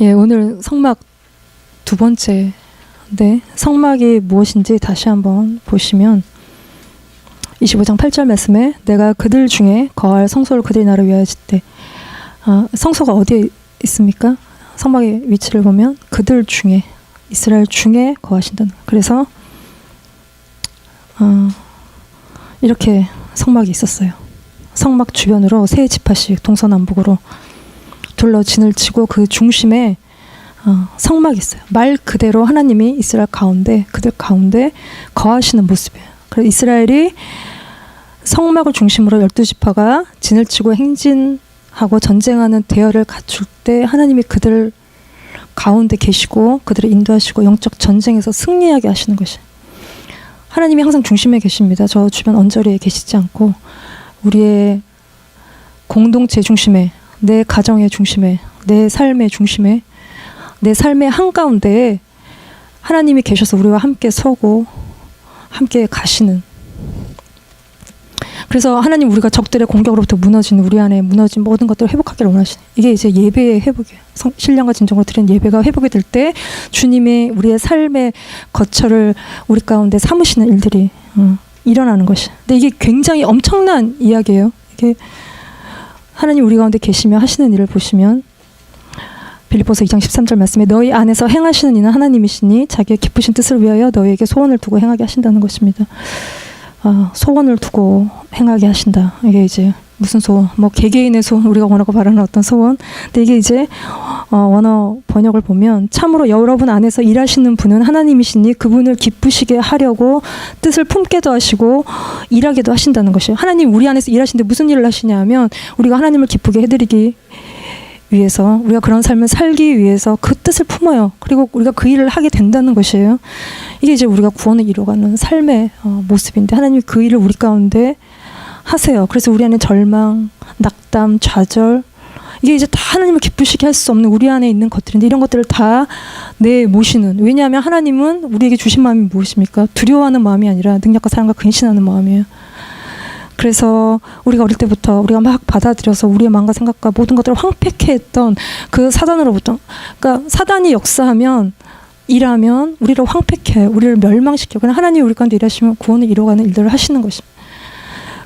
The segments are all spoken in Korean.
예, 오늘 성막 두 번째. 네, 성막이 무엇인지 다시 한번 보시면 25장 8절 말씀에 내가 그들 중에 거할 성소를 그들이 나를 위하여 짓되, 성소가 어디에 있습니까? 성막의 위치를 보면 그들 중에, 이스라엘 중에 거하신다는. 그래서 이렇게 성막이 있었어요. 성막 주변으로 세 지파씩 동서남북으로 둘러 진을 치고 그 중심에 성막이 있어요. 말 그대로 하나님이 이스라엘 가운데, 그들 가운데 거하시는 모습이에요. 그래서 이스라엘이 성막을 중심으로 12지파가 진을 치고 행진하고 전쟁하는 대열을 갖출 때 하나님이 그들 가운데 계시고 그들을 인도하시고 영적 전쟁에서 승리하게 하시는 것이, 하나님이 항상 중심에 계십니다. 저 주변 언저리에 계시지 않고 우리의 공동체 중심에, 내 가정의 중심에, 내 삶의 중심에, 내 삶의 한가운데에 하나님이 계셔서 우리와 함께 서고 함께 가시는. 그래서 하나님, 우리가 적들의 공격으로부터 무너진, 우리 안에 무너진 모든 것들을 회복하기를 원하시네. 이게 이제 예배의 회복이에요. 신령과 진정으로 드리는 예배가 회복이 될 때 주님이 우리의 삶의 거처를 우리 가운데 삼으시는 일들이 일어나는 것이. 근데 이게 굉장히 엄청난 이야기예요. 이게 하나님 우리 가운데 계시며 하시는 일을 보시면 빌립보서 2장 13절 말씀에 너희 안에서 행하시는 이는 하나님이시니 자기의 기쁘신 뜻을 위하여 너희에게 소원을 두고 행하게 하신다는 것입니다. 소원을 두고 행하게 하신다. 이게 이제 무슨 소원? 뭐 개개인의 소원, 우리가 원하고 바라는 어떤 소원. 근데 이게 이제 원어 번역을 보면 참으로 여러분 안에서 일하시는 분은 하나님이시니 그분을 기쁘시게 하려고 뜻을 품게도 하시고 일하게도 하신다는 것이에요. 하나님 우리 안에서 일하시는데 무슨 일을 하시냐 하면 우리가 하나님을 기쁘게 해드리기 위해서, 우리가 그런 삶을 살기 위해서 그 뜻을 품어요. 그리고 우리가 그 일을 하게 된다는 것이에요. 이게 이제 우리가 구원을 이루어가는 삶의 모습인데 하나님이 그 일을 우리 가운데 하세요. 그래서 우리 안에 절망, 낙담, 좌절, 이게 이제 다 하나님을 기쁘시게 할 수 없는 우리 안에 있는 것들인데 이런 것들을 다 내모시는. 왜냐하면 하나님은 우리에게 주신 마음이 무엇입니까? 두려워하는 마음이 아니라 능력과 사랑과 근신하는 마음이에요. 그래서 우리가 어릴 때부터 우리가 막 받아들여서 우리의 마음과 생각과 모든 것들을 황폐케 했던 그 사단으로부터, 그러니까 사단이 역사하면, 일하면 우리를 황폐케 해요. 우리를 멸망시켜요. 그냥 하나님이 우리 가운데 일하시면 구원을 이루어가는 일들을 하시는 것입니다.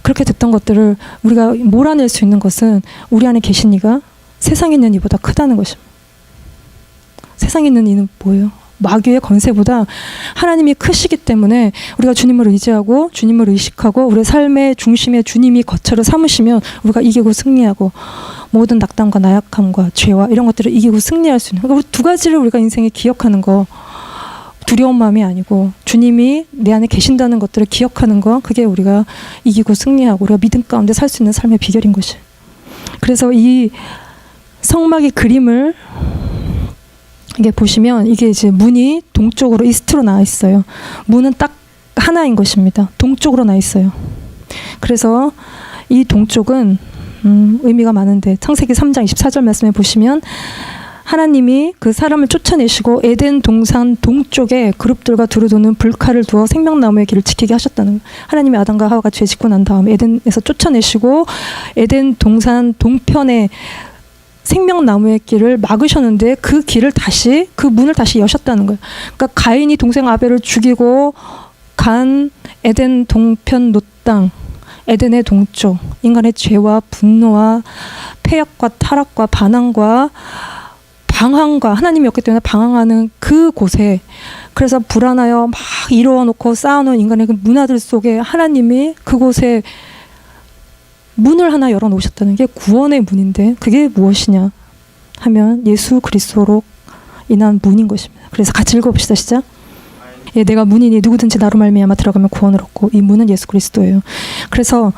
그렇게 됐던 것들을 우리가 몰아낼 수 있는 것은 우리 안에 계신 이가 세상에 있는 이보다 크다는 것입니다. 세상에 있는 이는 뭐예요? 마귀의 권세보다 하나님이 크시기 때문에 우리가 주님을 의지하고 주님을 의식하고 우리의 삶의 중심에 주님이 거처를 삼으시면 우리가 이기고 승리하고 모든 낙담과 나약함과 죄와 이런 것들을 이기고 승리할 수 있는. 그러니까 우리 두 가지를 우리가 인생에 기억하는 거, 두려운 마음이 아니고 주님이 내 안에 계신다는 것들을 기억하는 거, 그게 우리가 이기고 승리하고 우리가 믿음 가운데 살 수 있는 삶의 비결인 것이. 그래서 이 성막의 그림을 이게 보시면 이게 이제 문이 동쪽으로 이스트로 나와 있어요. 문은 딱 하나인 것입니다. 동쪽으로 나와 있어요. 그래서 이 동쪽은 의미가 많은데 창세기 3장 24절 말씀에 보시면 하나님이 그 사람을 쫓아내시고 에덴 동산 동쪽에 그룹들과 두루도는 불칼을 두어 생명나무의 길을 지키게 하셨다는 거예요. 하나님이 아담과 하와가 죄 짓고 난 다음에 에덴에서 쫓아내시고 에덴 동산 동편에 생명나무의 길을 막으셨는데 그 길을 다시, 그 문을 다시 여셨다는 거예요. 그러니까 가인이 동생 아벨을 죽이고 간 에덴 동편 노땅, 에덴의 동쪽, 인간의 죄와 분노와 폐역과 타락과 반항과 방황과 하나님이 없기 때문에 방황하는 그 곳에, 그래서 불안하여 막 이루어놓고 쌓아놓은 인간의 그 문화들 속에 하나님이 그곳에 문을 하나 열어놓으셨다는 게 구원의 문인데 그게 무엇이냐 하면 예수 그리스도로 인한 문인 것입니다. 그래서 같이 읽어봅시다. 시작. 예, 내가 문이니 누구든지 나로 말미암아 들어가면 구원을 얻고, 이 문은 예수 그리스도예요. 그래서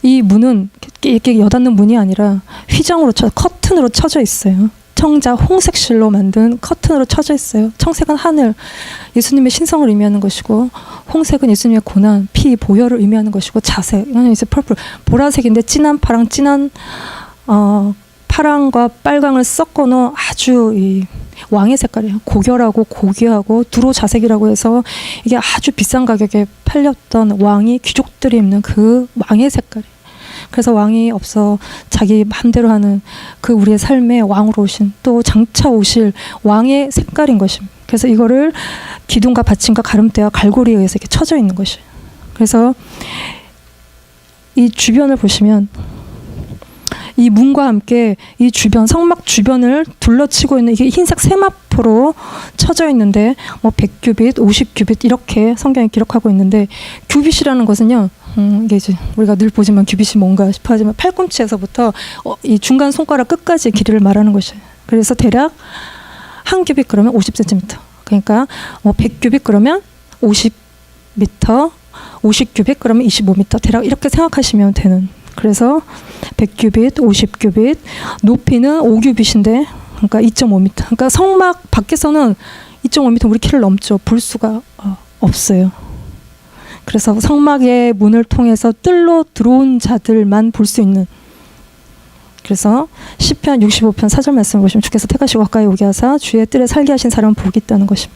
이 문은 이렇게 여닫는 문이 아니라 휘장으로 커튼으로 쳐져 있어요. 청자 홍색실로 만든 커튼으로 쳐져 있어요. 청색은 하늘, 예수님의 신성을 의미하는 것이고, 홍색은 예수님의 고난, 피, 보혈을 의미하는 것이고, 자색, 이건 이제 퍼플, 보라색인데 진한 파랑, 진한 파랑과 빨강을 섞어 놓은 아주 이 왕의 색깔이에요. 고결하고 고귀하고 두로 자색이라고 해서 이게 아주 비싼 가격에 팔렸던 왕이, 귀족들이 입는 그 왕의 색깔이에요. 그래서 왕이 없어 자기 마음대로 하는 그 우리의 삶에 왕으로 오신 또 장차 오실 왕의 색깔인 것입니다. 그래서 이거를 기둥과 받침과 가름대와 갈고리에 의해서 이렇게 쳐져 있는 것이. 그래서 이 주변을 보시면 이 문과 함께 이 주변 성막 주변을 둘러치고 있는 이게 흰색 세마포로 쳐져 있는데 뭐 100규빗, 50규빗 이렇게 성경에 기록하고 있는데 규빗이라는 것은요. 이게 이제 우리가 늘 보지만 규빗이 뭔가 싶어 하지만 팔꿈치에서부터 이 중간 손가락 끝까지 길이를 말하는 것이에요. 그래서 대략 한 규빗 그러면 50cm. 그러니까 뭐 100규빗 그러면 50m, 50규빗 그러면 25m. 대략 이렇게 생각하시면 되는. 그래서 100규빗, 50규빗, 높이는 5규빗인데 그러니까 2.5m. 그러니까 성막 밖에서는 2.5m 우리 키를 넘죠. 볼 수가 없어요. 그래서 성막의 문을 통해서 뜰로 들어온 자들만 볼 수 있는. 그래서 시편 65편 4절 말씀을 보시면 주께서 택하시고 가까이 오게 하사 주의 뜰에 살게 하신 사람은 복이 있다는 것입니다.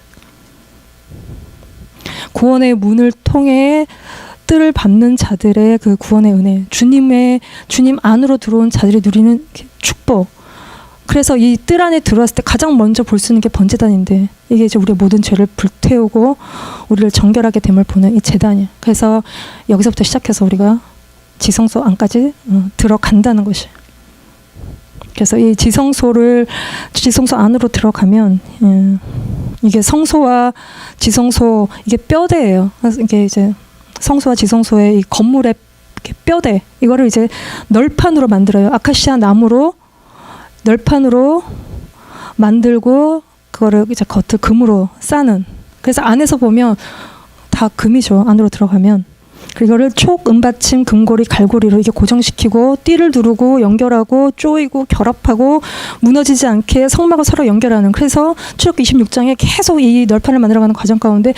구원의 문을 통해 뜰을 밟는 자들의 그 구원의 은혜, 주님 안으로 들어온 자들이 누리는 축복. 그래서 이 뜰 안에 들어왔을 때 가장 먼저 볼 수 있는 게 번제단인데 이게 이제 우리의 모든 죄를 불태우고 우리를 정결하게 됨을 보는 이 제단이에요. 그래서 여기서부터 시작해서 우리가 지성소 안까지 들어간다는 것이. 그래서 이 지성소 안으로 들어가면 이게 성소와 지성소 이게 뼈대예요. 그래서 이게 이제 성소와 지성소의 이 건물의 뼈대 이거를 이제 널판으로 만들어요. 아카시아 나무로 널판으로 만들고 그거를 이제 겉을 금으로 싸는. 그래서 안에서 보면 다 금이죠. 안으로 들어가면. 그거를 촉, 은받침, 금고리, 갈고리로 이게 고정시키고 띠를 두르고 연결하고 쪼이고 결합하고 무너지지 않게 성막을 서로 연결하는. 그래서 출애굽기 26장에 계속 이 널판을 만들어가는 과정 가운데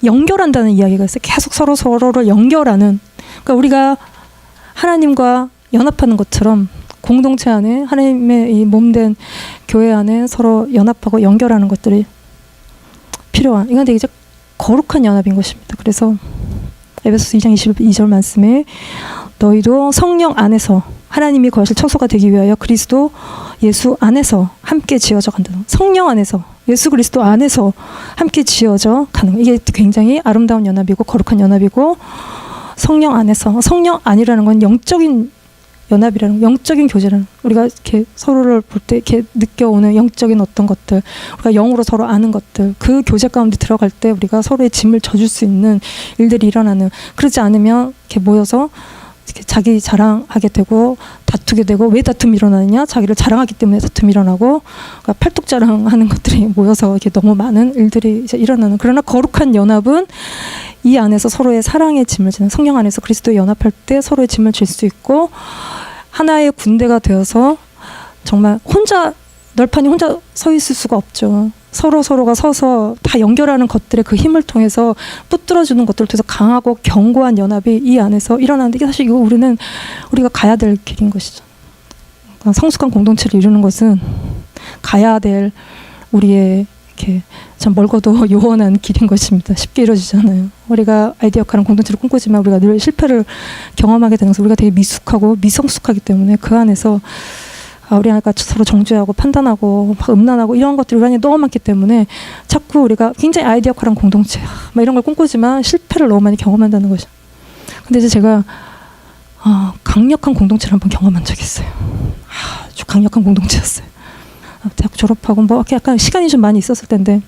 연결한다는 이야기가 있어요. 계속 서로를 연결하는. 그러니까 우리가 하나님과 연합하는 것처럼 공동체 안에 하나님의 이 몸된 교회 안에 서로 연합하고 연결하는 것들이 필요한. 이건 되게 이제 거룩한 연합인 것입니다. 그래서 에베소서 2장 22절 말씀에 너희도 성령 안에서 하나님이 거하실 처소가 되기 위하여 그리스도 예수 안에서 함께 지어져 간다. 성령 안에서 예수 그리스도 안에서 함께 지어져 가는. 이게 굉장히 아름다운 연합이고 거룩한 연합이고 성령 안에서 성령 안이라는 건 영적인 연합이라는 영적인 교제라는 우리가 이렇게 서로를 볼 때 이렇게 느껴오는 영적인 어떤 것들 우리가 영으로 서로 아는 것들 그 교제 가운데 들어갈 때 우리가 서로의 짐을 져줄 수 있는 일들이 일어나는. 그러지 않으면 이렇게 모여서 이렇게 자기 자랑하게 되고 다투게 되고 왜 다툼이 일어나느냐 자기를 자랑하기 때문에 다툼이 일어나고 그러니까 팔뚝 자랑하는 것들이 모여서 이렇게 너무 많은 일들이 이제 일어나는. 그러나 거룩한 연합은 이 안에서 서로의 사랑의 짐을 지는 성령 안에서 그리스도에 연합할 때 서로의 짐을 질 수 있고 하나의 군대가 되어서 정말 널판이 혼자 서 있을 수가 없죠. 서로가 서서 다 연결하는 것들의 그 힘을 통해서 붙들어주는 것들을 통해서 강하고 견고한 연합이 이 안에서 일어나는데 이게 사실 이거 우리가 가야 될 길인 것이죠. 그러니까 성숙한 공동체를 이루는 것은 가야 될 우리의 이렇게 참 멀고도 요원한 길인 것입니다. 쉽게 이루어지잖아요. 우리가 아이디어카는 공동체를 꿈꾸지만 우리가 늘 실패를 경험하게 되는 것은 우리가 되게 미숙하고 미성숙하기 때문에 그 안에서 우리 아이가 서로 정죄하고 판단하고 음란하고 이런 것들이 우리 안에 너무 많기 때문에 자꾸 우리가 굉장히 아이디어카란 공동체 막 이런 걸 꿈꾸지만 실패를 너무 많이 경험한다는 것이죠. 근데 이제 제가 강력한 공동체를 한번 경험한 적이 있어요. 아주 강력한 공동체였어요. 대학 졸업하고 뭐 약간 시간이 좀 많이 있었을 텐데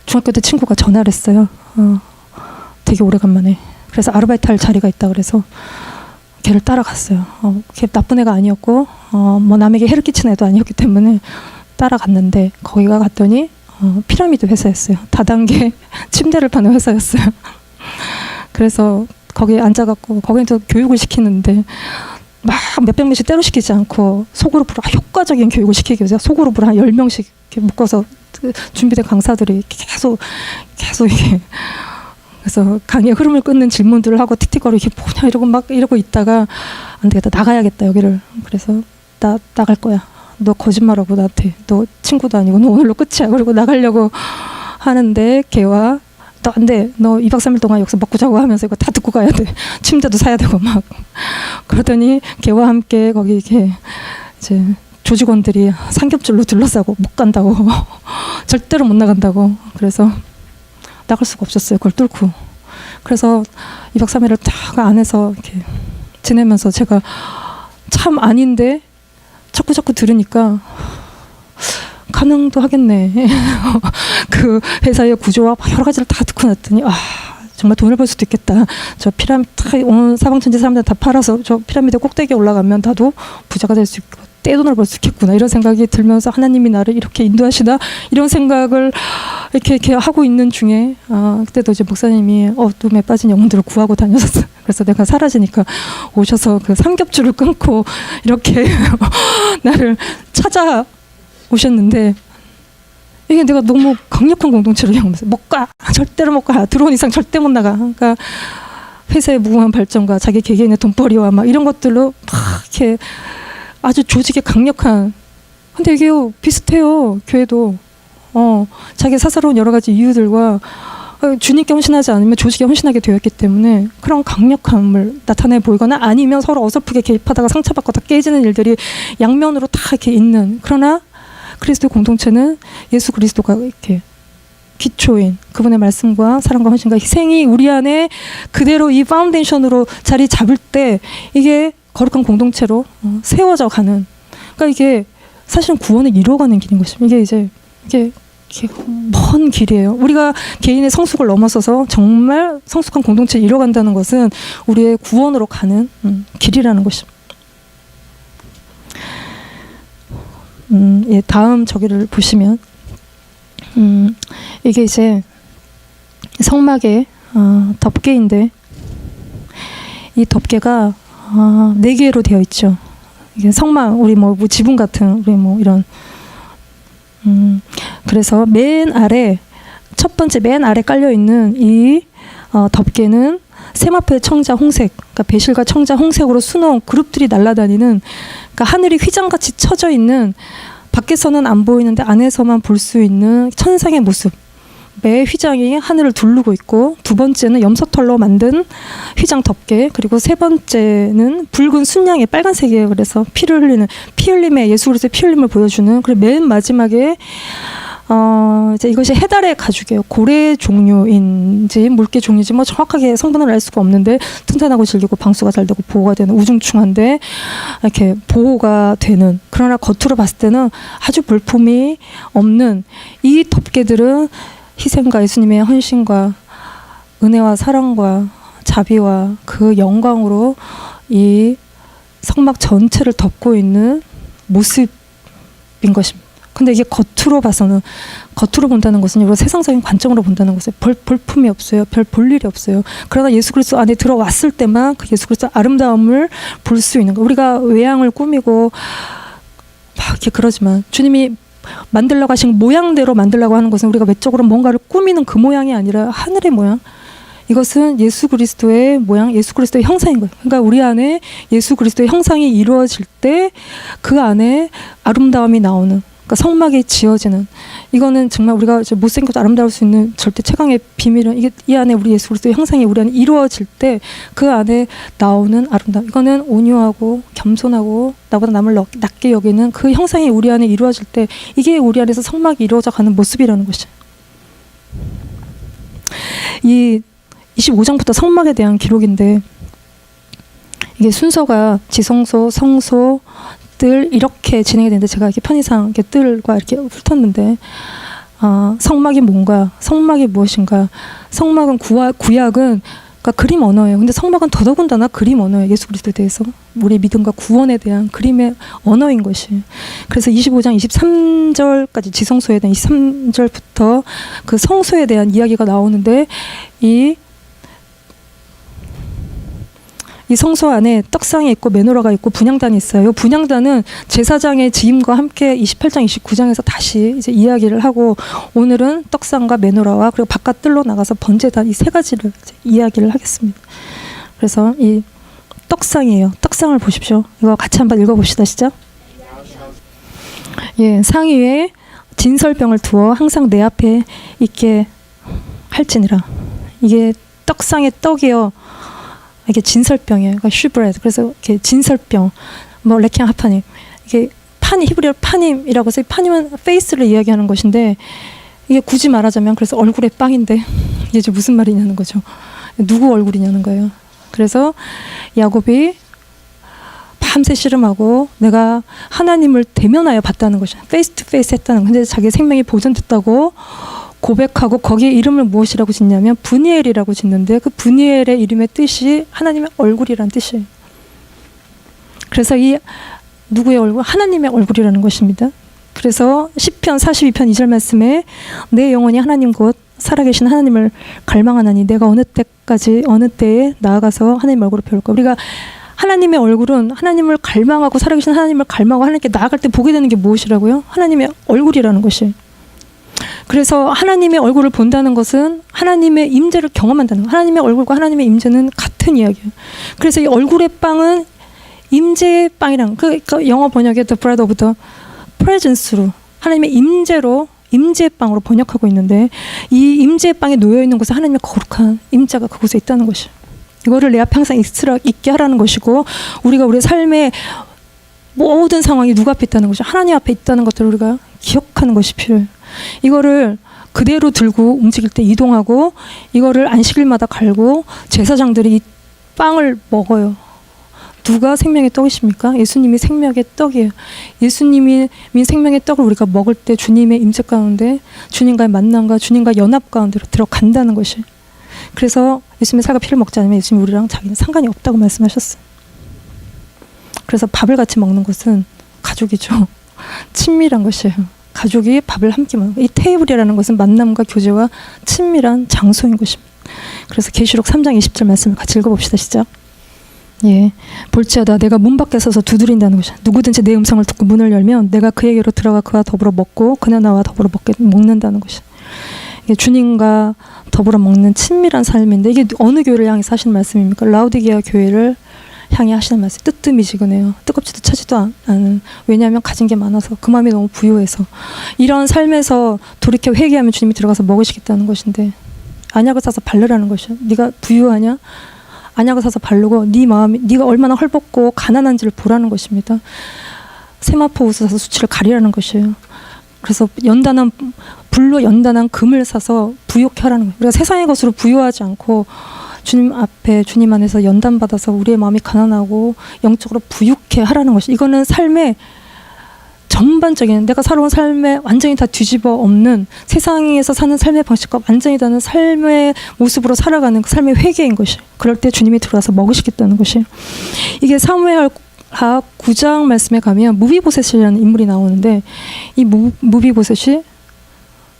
중학교 때 친구가 전화를 했어요. 되게 오래간만에. 그래서 아르바이트 할 자리가 있다 그래서 걔를 따라갔어요. 걔 나쁜 애가 아니었고 뭐 남에게 해를 끼치는 애도 아니었기 때문에 따라갔는데 거기가 갔더니 피라미드 회사였어요. 다단계 침대를 파는 회사였어요. 그래서 거기에 앉아갖고 거기서 교육을 시키는데 막 몇백 명씩 때로 시키지 않고 소그룹으로 효과적인 교육을 시키기 위해서 소그룹으로 한 10명씩 이렇게 묶어서 준비된 강사들이 계속 이게 그래서 강의의 흐름을 끊는 질문들을 하고 틱틱거리고 이게 뭐냐 이러고 있다가 안 되겠다 나가야겠다 여기를. 그래서 나 나갈 거야. 너 거짓말하고 나한테 너 친구도 아니고 너 오늘로 끝이야. 그리고 나가려고 하는데 걔와 너 안 돼. 너 2박 3일 동안 여기서 먹고 자고 하면서 이거 다 듣고 가야 돼. 침대도 사야 되고 막. 그러더니 걔와 함께 거기 이렇게 이제 조직원들이 삼겹줄로 둘러싸고 못 간다고. 절대로 못 나간다고. 그래서 나갈 수가 없었어요. 그걸 뚫고. 그래서 2박 3일을 딱 안에서 이렇게 지내면서 제가 참 아닌데 자꾸 들으니까 가능도 하겠네. 그 회사의 구조와 여러 가지를 다 듣고 났더니 정말 돈을 벌 수도 있겠다. 저 피라미드 온 사방천지 사람들 다 팔아서 저 피라미드 꼭대기에 올라가면 나도 부자가 될 수 있고 떼돈을 벌 수 있겠구나. 이런 생각이 들면서 하나님이 나를 이렇게 인도하시나 이런 생각을 이렇게 하고 있는 중에 그때도 이제 목사님이 어둠에 빠진 영혼들을 구하고 다녔었어요. 그래서 내가 사라지니까 오셔서 그 삼겹줄을 끊고 이렇게 나를 찾아 오셨는데 이게 내가 너무 강력한 공동체로 이용하면서 못 가. 절대로 못 가. 들어온 이상 절대 못 나가. 그러니까 회사의 무궁한 발전과 자기 개개인의 돈벌이와 막 이런 것들로 막 이렇게 아주 조직의 강력한 근데 이게 비슷해요. 교회도 자기 사사로운 여러 가지 이유들과 주님께 헌신하지 않으면 조직에 헌신하게 되었기 때문에 그런 강력함을 나타내 보이거나 아니면 서로 어설프게 개입하다가 상처받고 다 깨지는 일들이 양면으로 다 이렇게 있는 그러나 그리스도 공동체는 예수 그리스도가 이렇게 기초인 그분의 말씀과 사랑과 헌신과 희생이 우리 안에 그대로 이 파운데이션으로 자리 잡을 때 이게 거룩한 공동체로 세워져 가는 그러니까 이게 사실은 구원을 이루어가는 길인 것입니다. 이게 먼 길이에요. 우리가 개인의 성숙을 넘어서서 정말 성숙한 공동체를 이뤄간다는 것은 우리의 구원으로 가는 길이라는 것입니다. 예, 다음 저기를 보시면 이게 이제 성막의 덮개인데 이 덮개가 4개로 되어 있죠. 이게 성막 우리 뭐 지붕 같은 우리 뭐 이런 그래서 맨 아래 첫 번째 맨 아래 깔려 있는 이 덮개는 세마포의 청자 홍색, 그러니까 배실과 청자 홍색으로 수놓은 그룹들이 날아다니는, 그러니까 하늘이 휘장같이 쳐져 있는, 밖에서는 안 보이는데 안에서만 볼 수 있는 천상의 모습. 매 휘장이 하늘을 두르고 있고, 두 번째는 염소털로 만든 휘장 덮개, 그리고 세 번째는 붉은 순양의 빨간색이에요. 그래서 피 흘림의 예수 그리스도의 피 흘림을 보여주는. 그리고 맨 마지막에 이제 이것이 해달의 가죽이에요. 고래 종류인지 물개 종류인지 뭐 정확하게 성분을 알 수가 없는데 튼튼하고 질기고 방수가 잘 되고 보호가 되는 우중충한데 이렇게 보호가 되는, 그러나 겉으로 봤을 때는 아주 볼품이 없는 이 덮개들은 희생과 예수님의 헌신과 은혜와 사랑과 자비와 그 영광으로 이 성막 전체를 덮고 있는 모습인 것입니다. 근데 이게 겉으로 봐서는, 겉으로 본다는 것은 이거 세상적인 관점으로 본다는 것은 볼품이 없어요. 별 볼 일이 없어요. 그러나 예수 그리스도 안에 들어왔을 때만 그 예수 그리스도 아름다움을 볼 수 있는 거. 우리가 외양을 꾸미고 막 이렇게 그러지만 주님이 만들려고 하신 모양대로 만들려고 하는 것은 우리가 외적으로 뭔가를 꾸미는 그 모양이 아니라 하늘의 모양. 이것은 예수 그리스도의 모양, 예수 그리스도의 형상인 거예요. 그러니까 우리 안에 예수 그리스도의 형상이 이루어질 때 그 안에 아름다움이 나오는, 그러니까 성막이 지어지는, 이거는 정말 우리가 이제 못생겨도 아름다울 수 있는 절대 최강의 비밀은 이게 이 안에 우리 예수 그리스도의 형상이 우리 안에 이루어질 때 그 안에 나오는 아름다움. 이거는 온유하고 겸손하고 나보다 남을 낮게 여기는 그 형상이 우리 안에 이루어질 때 이게 우리 안에서 성막이 이루어져 가는 모습이라는 것이에요. 이 25장부터 성막에 대한 기록인데 이게 순서가 지성소, 성소, 뜰 이렇게 진행이 되는데 제가 이렇게 편의상 이렇게 뜰과 이렇게 훑었는데 성막이 뭔가, 성막이 무엇인가. 성막은 구약은 그러니까 그림 언어예요. 근데 성막은 더더군다나 그림 언어예요. 예수 그리스도에 대해서 우리 믿음과 구원에 대한 그림의 언어인 것이. 그래서 25장 23절까지 지성소에 대한 23절부터 그 성소에 대한 이야기가 나오는데 이 성소 안에 떡상이 있고 메노라가 있고 분향단이 있어요. 분향단은 제사장의 지임과 함께 28장, 29장에서 다시 이제 이야기를 하고, 오늘은 떡상과 메노라와 그리고 바깥 뜰로 나가서 번제단, 이 세 가지를 이제 이야기를 하겠습니다. 그래서 이 떡상이에요. 떡상을 보십시오. 이거 같이 한번 읽어봅시다. 시작. 예, 상 위에 진설병을 두어 항상 내 앞에 있게 할지니라. 이게 떡상의 떡이요. 이게 진설병이에요. 그러니까 슈브레드. 그래서 이렇게 진설병, 뭐 레키앙 하파님. 이게 파님, 히브리어 파님이라고 해서 파님은 페이스를 이야기하는 것인데 이게 굳이 말하자면 그래서 얼굴의 빵인데 이게 지금 무슨 말이냐는 거죠. 누구 얼굴이냐는 거예요. 그래서 야곱이 밤새 씨름하고 내가 하나님을 대면하여 봤다는 것이야. 페이스 투 페이스 했다는 거. 근데 자기 생명이 보존됐다고 고백하고 거기에 이름을 무엇이라고 짓냐면 브니엘이라고 짓는데 그 브니엘의 이름의 뜻이 하나님의 얼굴이라는 뜻이에요. 그래서 이 누구의 얼굴? 하나님의 얼굴이라는 것입니다. 그래서 시편 42편 2절 말씀에 내 영혼이 하나님 곧 살아계신 하나님을 갈망하나니 내가 어느 때까지 어느 때에 나아가서 하나님 얼굴을 배울까. 우리가 하나님의 얼굴은 하나님을 갈망하고 살아계신 하나님을 갈망하고 하나님께 나아갈 때 보게 되는 게 무엇이라고요? 하나님의 얼굴이라는 것이. 그래서 하나님의 얼굴을 본다는 것은 하나님의 임재를 경험한다는 거예요. 하나님의 얼굴과 하나님의 임재는 같은 이야기예요. 그래서 이 얼굴의 빵은 임재의 빵이랑 그 영어 번역에 The Bread of the Presence로 하나님의 임재로 임재의 빵으로 번역하고 있는데 이 임재의 빵에 놓여 있는 곳에 하나님의 거룩한 임재가 그곳에 있다는 것이에요. 이거를 내 앞에 항상 있게 하라는 것이고 우리가 우리의 삶의 모든 상황이 누구 앞에 있다는 것이 하나님 앞에 있다는 것들을 우리가 기억하는 것이 필요해요. 이거를 그대로 들고 움직일 때 이동하고 이거를 안식일마다 갈고 제사장들이 이 빵을 먹어요. 누가 생명의 떡이십니까? 예수님이 생명의 떡이에요. 예수님이 생명의 떡을 우리가 먹을 때 주님의 임재 가운데 주님과의 만남과 주님과 연합 가운데로 들어간다는 것이. 그래서 예수님의 살과 피를 먹지 않으면 예수님 우리랑 자기는 상관이 없다고 말씀하셨어요. 그래서 밥을 같이 먹는 것은 가족이죠. 친밀한 것이에요. 가족이 밥을 함께 먹는 이 테이블이라는 것은 만남과 교제와 친밀한 장소인 것입니다. 그래서 계시록 3장 20절 말씀을 같이 읽어봅시다. 시작. 예, 볼지어다 내가 문 밖에 서서 두드린다는 것이야. 누구든지 내 음성을 듣고 문을 열면 내가 그에게로 들어가 그와 더불어 먹고 그는 나와 더불어 먹는다는 것이야. 이게 주님과 더불어 먹는 친밀한 삶인데 이게 어느 교회를 향해서 하시는 말씀입니까? 라우디게아 교회를 향해 하시는 말씀. 뜨뜻미지근해요. 뜨겁지도 차지도 않은. 왜냐하면 가진 게 많아서 그 마음이 너무 부유해서 이런 삶에서 돌이켜 회개하면 주님이 들어가서 먹으시겠다는 것인데 안약을 사서 바르라는 것이야. 네가 부유하냐? 안약을 사서 바르고 네 마음이 네가 얼마나 헐벗고 가난한지를 보라는 것입니다. 세마포 옷을 사서 수치를 가리라는 것이에요. 그래서 연단한 불로 연단한 금을 사서 부욕해 하라는 거예요. 우리가 세상의 것으로 부유하지 않고 주님 앞에 주님 안에서 연단받아서 우리의 마음이 가난하고 영적으로 부유케 하라는 것이. 이거는 삶의 전반적인 내가 살아온 삶에 완전히 다 뒤집어 엎는 세상에서 사는 삶의 방식과 완전히 다른 삶의 모습으로 살아가는 그 삶의 회개인 것이. 그럴 때 주님이 들어와서 먹으시겠다는 것이. 이게 사무엘하 9장 말씀에 가면 무비보셋이라는 인물이 나오는데 이 무비보셋이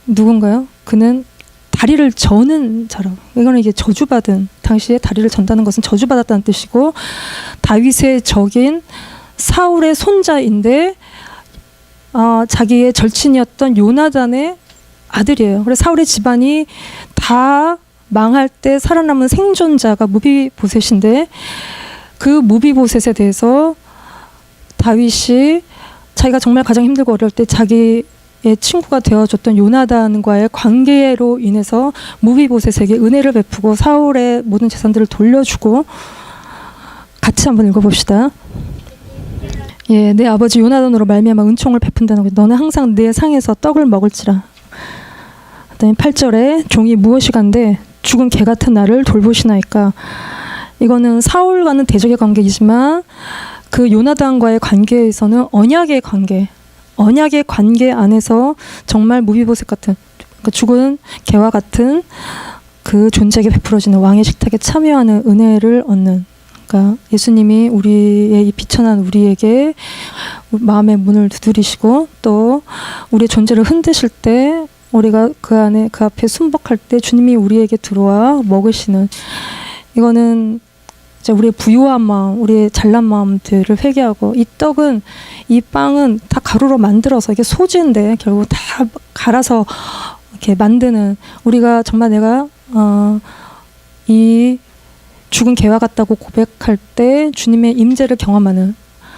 누군가요? 그는 다리를 저는 자라. 이거는 이게 저주받은 당시에 다리를 전다는 것은 저주받았다는 뜻이고 다윗의 적인 사울의 손자인데 자기의 절친이었던 요나단의 아들이에요. 그래서 사울의 집안이 다 망할 때 살아남은 생존자가 무비보셋인데 그 무비보셋에 대해서 다윗이 자기가 정말 가장 힘들고 어려울 때 자기의 친구가 되어줬던 요나단과의 관계로 인해서 무비보셋에게 은혜를 베푸고 사울의 모든 재산들을 돌려주고 같이 한번 읽어봅시다. 예, 내 아버지 요나단으로 말미암아 은총을 베푼다는 거. 너는 항상 내 상에서 떡을 먹을지라. 그다음에 8절에 종이 무엇이간데 죽은 개 같은 나를 돌보시나이까. 이거는 사울과는 대적의 관계이지만 그 요나단과의 관계에서는 언약의 관계 안에서 정말 무비보셋 같은 그러니까 죽은 개와 같은 그 존재에게 베풀어지는 왕의 식탁에 참여하는 은혜를 얻는. 그러니까 예수님이 우리의 이 비천한 우리에게 마음의 문을 두드리시고 또 우리의 존재를 흔드실 때 우리가 그 안에 그 앞에 순복할 때 주님이 우리에게 들어와 먹으시는. 이거는 우리의 부유한 마음, 우리의 잘난 마음들을 회개하고 이 떡은 이 빵은 다 가루로 만들어서 이게 소주인데 결국 다 갈아서 이렇게 만드는 우리가 정말 내가 이 죽은 개와 같다고 고백할 때 주님의 임재를 경험하는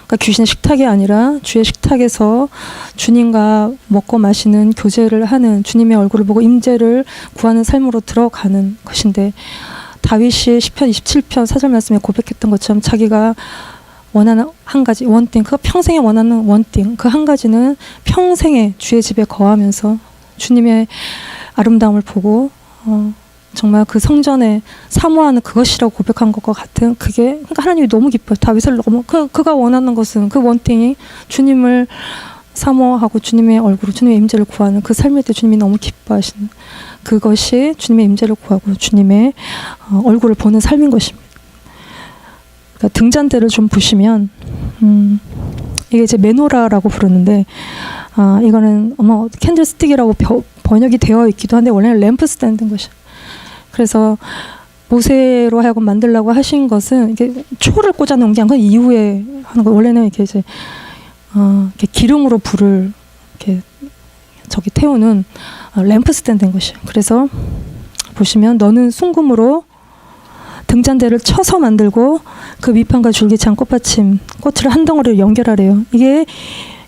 그러니까 귀신의 식탁이 아니라 주의 식탁에서 주님과 먹고 마시는 교제를 하는 주님의 얼굴을 보고 임재를 구하는 삶으로 들어가는 것인데 다윗이 시편 27편 4절 말씀에 고백했던 것처럼 자기가 원하는 한 가지 원띵 그 평생에 원하는 원띵 그 한 가지는 평생에 주의 집에 거하면서 주님의 아름다움을 보고 정말 그 성전에 사모하는 그것이라고 고백한 것과 같은 그게 그러니까 하나님이 너무 기뻐요. 다윗을 너무 그가 원하는 것은 그 원띵이 주님을 사모하고 주님의 얼굴, 주님의 임재를 구하는 그 삶일 때 주님이 너무 기뻐하시는 그것이 주님의 임재를 구하고 주님의 얼굴을 보는 삶인 것입니다. 그러니까 등잔대를 좀 보시면 이게 이제 메노라라고 부르는데 이거는 캔들스틱이라고 번역이 되어 있기도 한데 원래는 램프 스탠드인 것이에요. 그래서 모세로 하여금 만들라고 하신 것은 이게 초를 꽂아 놓은 게 아니고 이후에 하는 거. 원래는 이렇게 이제 이렇게 기름으로 불을 이렇게 저기 태우는 램프 스탠드인 것이에요. 그래서 보시면 너는 순금으로 등잔대를 쳐서 만들고 그 밑판과 줄기찬 꽃받침 꽃을 한 덩어리로 연결하래요. 이게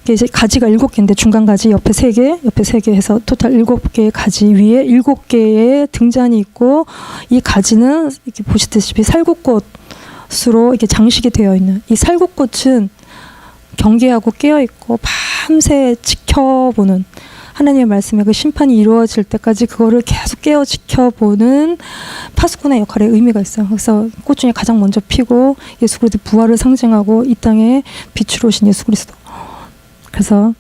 이제 가지가 7개인데 중간 가지 옆에 3개, 옆에 3개 해서 토탈 7개의 가지 위에 7개의 등잔이 있고 이 가지는 이렇게 보시다시피 살구꽃으로 이렇게 장식이 되어 있는 이 살구꽃은 경계하고 깨어 있고 밤새 지켜보는 하나님의 말씀에 그 심판이 이루어질 때까지 그거를 계속 깨어 지켜보는 파수꾼의 역할에 의미가 있어요. 그래서 꽃 중에 가장 먼저 피고 예수 그리스도 부활을 상징하고 이 땅에 빛으로 오신 예수 그리스도. 그래서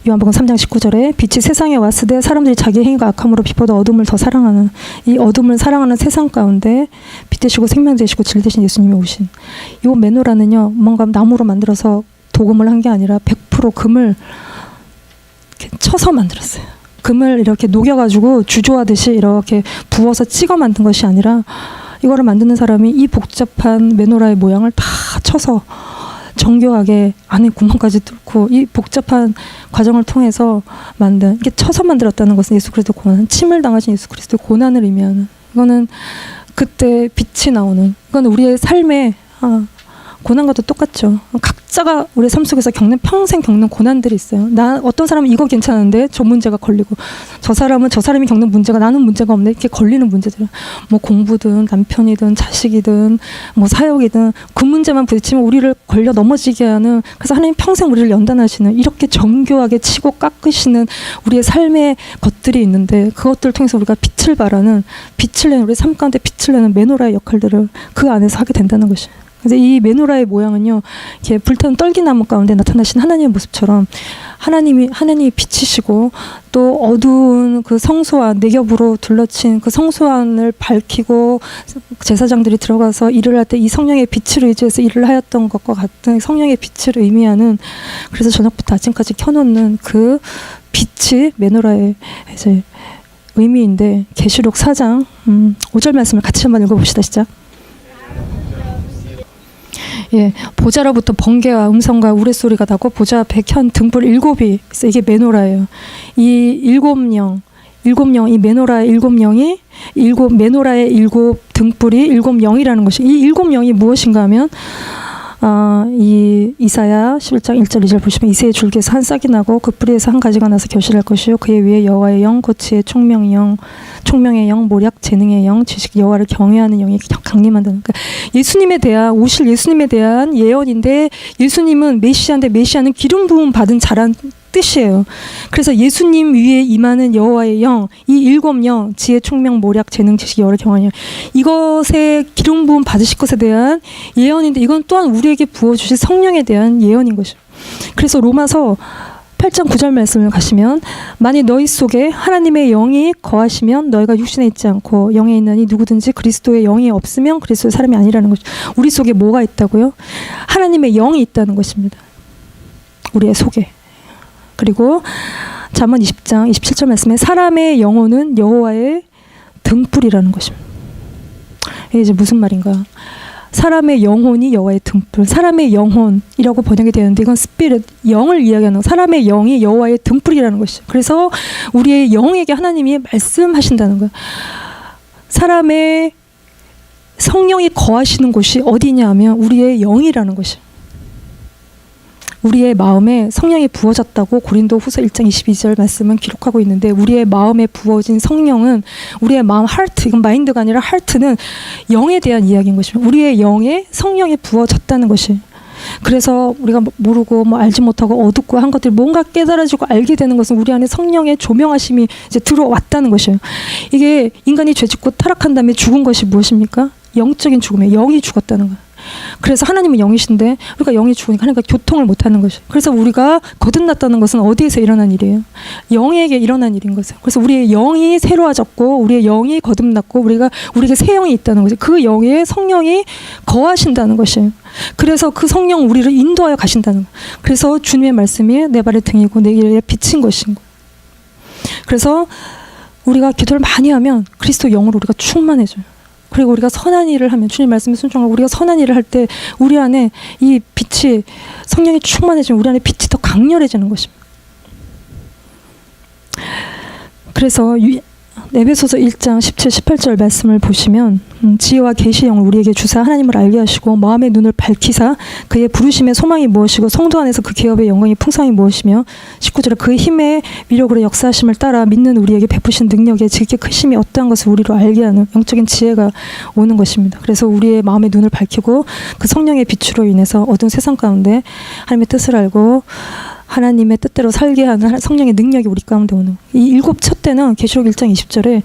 요한복음 3장 19절에 빛이 세상에 왔으되 사람들이 자기 행위가 악함으로 빛보다 어둠을 더 사랑하는 이 어둠을 사랑하는 세상 가운데 빛 되시고 생명 되시고 질 되신 예수님이 오신 요 메노라는요 뭔가 나무로 만들어서 도금을 한 게 아니라 100% 금을 이렇게 쳐서 만들었어요. 금을 이렇게 녹여가지고 주조하듯이 이렇게 부어서 찍어 만든 것이 아니라 이거를 만드는 사람이 이 복잡한 메노라의 모양을 다 쳐서 정교하게 안에 구멍까지 뚫고 이 복잡한 과정을 통해서 만든 이게 쳐서 만들었다는 것은 예수 그리스도 고난, 침을 당하신 예수 그리스도 고난을 의미하는 이거는 그때 빛이 나오는 이건 우리의 삶에 고난과도 똑같죠. 각자가 우리 삶 속에서 평생 겪는 고난들이 있어요. 어떤 사람은 이거 괜찮은데 저 문제가 걸리고 저 사람은 저 사람이 겪는 문제가 나는 문제가 없네 이렇게 걸리는 문제들 뭐 공부든 남편이든 자식이든 뭐 사역이든 그 문제만 부딪히면 우리를 걸려 넘어지게 하는 그래서 하나님 평생 우리를 연단하시는 이렇게 정교하게 치고 깎으시는 우리의 삶의 것들이 있는데 그것들을 통해서 우리가 빛을 발하는 빛을 내는 우리 삶 가운데 빛을 내는 메노라의 역할들을 그 안에서 하게 된다는 것이에요. 그래서 이 메노라의 모양은요, 이렇게 불타는 떨기나무 가운데 나타나신 하나님의 모습처럼 하나님이 빛이시고 또 어두운 그 성소안 내겹으로 둘러친 그 성소안을 밝히고 제사장들이 들어가서 일을 할 때 이 성령의 빛을 의지해서 일을 하였던 것과 같은 성령의 빛을 의미하는 그래서 저녁부터 아침까지 켜놓는 그 빛이 메노라의 이제 의미인데 계시록 4장 5절 말씀을 같이 한번 읽어봅시다. 시작. 예, 보좌로부터 번개와 음성과 우레소리가 나고 보좌 백현 등불 7이 있어요. 이게 메노라예요. 이 7영 이 메노라의 7영이 메노라의 7 등불이 7영이라는 것이 이 7영이 무엇인가 하면 이 이사야 11장 1절 2절 보시면 이새의 줄기에서 한 싹이 나고 그 뿌리에서 한 가지가 나서 결실할 것이요 그의 위에 여호와의 영 고치의 총명의 영 모략 재능의 영 지식 여호와를 경외하는 영이 강림한다는 그러니까 예수님에 대한 오실 예수님에 대한 예언인데 예수님은 메시아인데 메시아는 기름 부음 받은 자란 뜻이에요. 그래서 예수님 위에 임하는 여호와의 영, 이 7영, 지혜, 총명, 모략, 재능, 지식, 여호와를 경외하는 영, 이것에 기름 부음 받으실 것에 대한 예언인데 이건 또한 우리에게 부어주실 성령에 대한 예언인 것이죠. 그래서 로마서 8장 9절 말씀을 가시면 만일 너희 속에 하나님의 영이 거하시면 너희가 육신에 있지 않고 영에 있느니 누구든지 그리스도의 영이 없으면 그리스도의 사람이 아니라는 것이죠. 우리 속에 뭐가 있다고요? 하나님의 영이 있다는 것입니다. 우리의 속에. 그리고 잠언 20장 27절 말씀에 사람의 영혼은 여호와의 등불이라는 것입니다. 이게 이제 무슨 말인가? 사람의 영혼이 여호와의 등불, 사람의 영혼이라고 번역이 되는데 이건 스피릿, 영을 이야기하는 사람의 영이 여호와의 등불이라는 것이죠. 그래서 우리의 영에게 하나님이 말씀하신다는 거예요. 사람의 성령이 거하시는 곳이 어디냐 하면 우리의 영이라는 것이에요. 우리의 마음에 성령이 부어졌다고 고린도후서 1장 22절 말씀은 기록하고 있는데, 우리의 마음에 부어진 성령은 우리의 마음 하트, 이건 마인드가 아니라 하트는 영에 대한 이야기인 것입니다. 우리의 영에 성령이 부어졌다는 것이. 그래서 우리가 모르고 알지 못하고 어둡고 한 것들 뭔가 깨달아지고 알게 되는 것은 우리 안에 성령의 조명하심이 이제 들어왔다는 것이에요. 이게 인간이 죄짓고 타락한 다음에 죽은 것이 무엇입니까? 영적인 죽음이에요. 영이 죽었다는 거예요. 그래서 하나님은 영이신데 우리가 영이 죽으니까 하나님과 교통을 못하는 것이에요. 그래서 우리가 거듭났다는 것은 어디에서 일어난 일이에요? 영에게 일어난 일인 거죠. 그래서 우리의 영이 새로워졌고 우리의 영이 거듭났고 우리에게 새 영이 있다는 거죠. 그 영에 성령이 거하신다는 것이에요. 그래서 그 성령 우리를 인도하여 가신다는 거예요. 그래서 주님의 말씀이 내 발의 등이고 내 길에 빛인 것인 거예요. 그래서 우리가 기도를 많이 하면 그리스도 영으로 우리가 충만해져요. 그리고 우리가 선한 일을 하면, 주님 말씀에 순종하고 우리가 선한 일을 할 때 우리 안에 이 빛이, 성령이 충만해지면 우리 안에 빛이 더 강렬해지는 것입니다. 그래서 에베소서 1장 17, 18절 말씀을 보시면 지혜와 계시의 영을 우리에게 주사 하나님을 알게 하시고 마음의 눈을 밝히사 그의 부르심의 소망이 무엇이고 성도 안에서 그 기업의 영광이 풍성이 무엇이며 19절에 그의 힘의 위력으로 역사하심을 따라 믿는 우리에게 베푸신 능력의 지극히 크심이 어떠한 것을 우리로 알게 하는 영적인 지혜가 오는 것입니다. 그래서 우리의 마음의 눈을 밝히고 그 성령의 빛으로 인해서 어두운 세상 가운데 하나님의 뜻을 알고 하나님의 뜻대로 살게 하는 성령의 능력이 우리 가운데 오는, 이 일곱 첫 때는 계시록 1장 20절에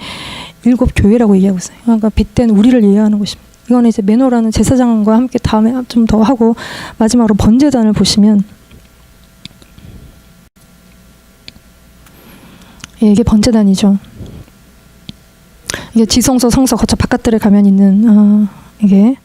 일곱 교회라고 얘기하고 있어요. 그러니까 빛된 우리를 이해하는 것입니다. 이거는 이제 메노라는 제사장과 함께 다음에 좀 더 하고, 마지막으로 번제단을 보시면 이게 번제단이죠. 이게 지성소 성소 거쳐 바깥들에 가면 있는 이게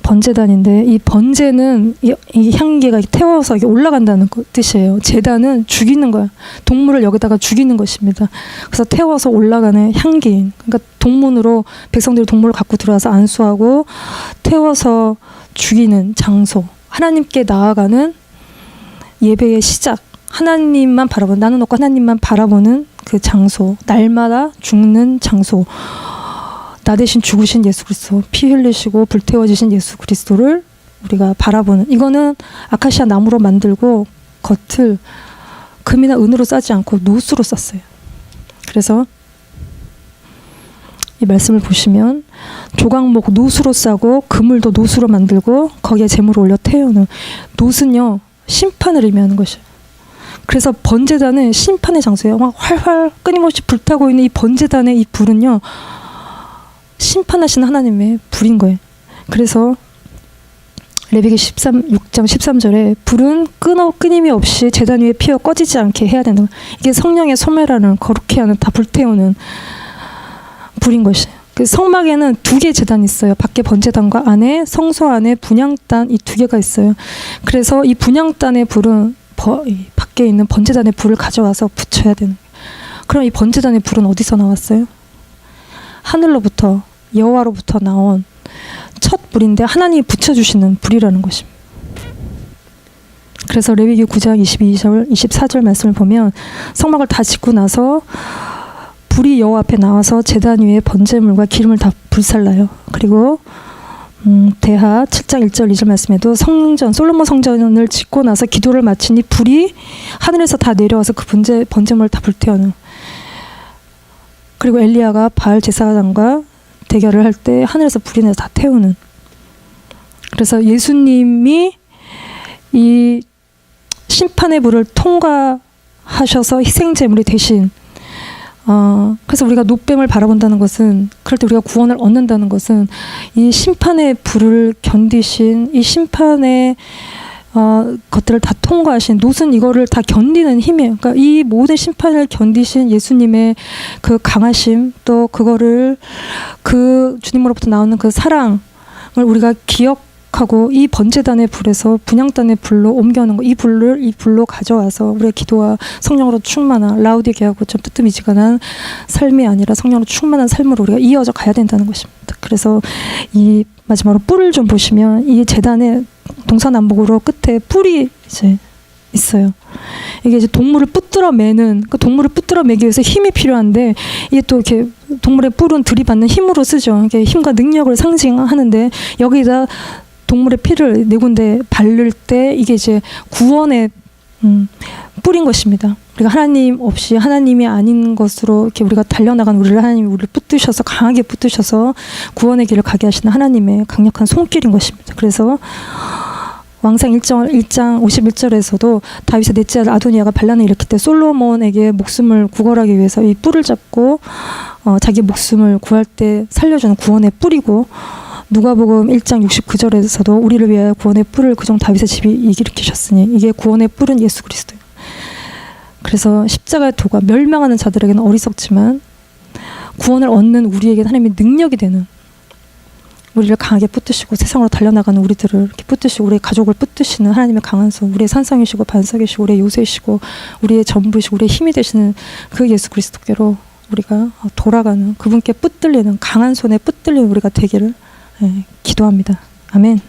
번제단인데, 이 번제는 이 향기가 태워서 이게 올라간다는 뜻이에요. 제단은 죽이는 거야. 동물을 여기다가 죽이는 것입니다. 그래서 태워서 올라가는 향기인. 그러니까 동문으로 백성들이 동물을 갖고 들어와서 안수하고 태워서 죽이는 장소. 하나님께 나아가는 예배의 시작. 하나님만 바라보는, 나는 없고 하나님만 바라보는 그 장소. 날마다 죽는 장소. 나 대신 죽으신 예수 그리스도, 피 흘리시고 불태워지신 예수 그리스도를 우리가 바라보는, 이거는 아카시아 나무로 만들고 겉을 금이나 은으로 싸지 않고 노수로 쌌어요. 그래서 이 말씀을 보시면 조각목 노수로 싸고 그물도 노수로 만들고 거기에 재물을 올려 태우는, 노수는요 심판을 의미하는 것이에요. 그래서 번제단은 심판의 장소예요. 막 활활 끊임없이 불타고 있는 이 번제단의 이 불은요 심판하시는 하나님의 불인 거예요. 그래서 레위기 6장 13절에 불은 끊임이 없이 제단 위에 피어 꺼지지 않게 해야 된다. 이게 성령의 소멸하는, 거룩해 하는, 다 불태우는 불인 것이에요. 그 성막에는 두 개의 제단이 있어요. 밖에 번제단과 안에 성소 안에 분향단, 이 두 개가 있어요. 그래서 이 분향단의 불은 밖에 있는 번제단의 불을 가져와서 붙여야 되는 거예요. 그럼 이 번제단의 불은 어디서 나왔어요? 하늘로부터, 여호와로부터 나온 첫 불인데 하나님이 붙여주시는 불이라는 것입니다. 그래서 레위기 9장 22절, 24절 말씀을 보면 성막을 다 짓고 나서 불이 여호와 앞에 나와서 제단 위에 번제물과 기름을 다 불살라요. 그리고 대하 7장 1절 2절 말씀에도 성전, 솔로몬 성전을 짓고 나서 기도를 마치니 불이 하늘에서 다 내려와서 그 번제물을 다 불태우는. 그리고 엘리야가 바알 제사장과 대결을 할 때 하늘에서 불이 내서 다 태우는. 그래서 예수님이 이 심판의 불을 통과하셔서 희생제물이 되신, 그래서 우리가 노뱀을 바라본다는 것은, 그럴 때 우리가 구원을 얻는다는 것은 이 심판의 불을 견디신, 이 심판의 것들을 다 통과하신, 노은 이거를 다 견디는 힘이에요. 그러니까 이 모든 심판을 견디신 예수님의 그 강하심, 또 그거를 그 주님으로부터 나오는 그 사랑을 우리가 기억하고 이 번제단의 불에서 분향단의 불로 옮겨오는 거, 이 불로 가져와서 우리의 기도와 성령으로 충만한, 라우디게하고 좀 뜨뜻미지근한 삶이 아니라 성령으로 충만한 삶으로 우리가 이어져 가야 된다는 것입니다. 그래서 이 마지막으로 뿔을 좀 보시면 이 제단의 동서남북으로 끝에 뿔이 이제 있어요. 이게 이제 동물을 붙들어 매는, 그 동물을 붙들어 매기 위해서 힘이 필요한데, 이게 또 이렇게 동물의 뿔은 들이받는 힘으로 쓰죠. 이게 힘과 능력을 상징하는데, 여기다 동물의 피를 네 군데 바를 때 이게 이제 구원의 뿌린 것입니다. 우리가 하나님 없이 하나님이 아닌 것으로 이렇게 우리가 달려나간 우리를 하나님이 우리를 붙드셔서 강하게 붙드셔서 구원의 길을 가게 하시는 하나님의 강력한 손길인 것입니다. 그래서 왕상 1장 51절에서도 다윗의 넷째 아들 아도니아가 반란을 일으킬 때 솔로몬에게 목숨을 구걸하기 위해서 이 뿔을 잡고 자기 목숨을 구할 때 살려주는 구원의 뿔이고, 누가복음 1장 69절에서도 우리를 위하여 구원의 뿔을 그종 다윗의 집이 일으키셨으니 이게 구원의 뿔은 예수 그리스도예요. 그래서 십자가의 도가 멸망하는 자들에게는 어리석지만 구원을 얻는 우리에게는 하나님의 능력이 되는, 우리를 강하게 붙드시고 세상으로 달려나가는 우리들을 이렇게 붙드시고 우리의 가족을 붙드시는 하나님의 강한 손, 우리의 산성이시고 반석이시고 우리의 요새이시고 우리의 전부이시고 우리의 힘이 되시는 그 예수 그리스도께로 우리가 돌아가는, 그분께 붙들리는 강한 손에 붙들리는 우리가 되기를 기도합니다. 아멘.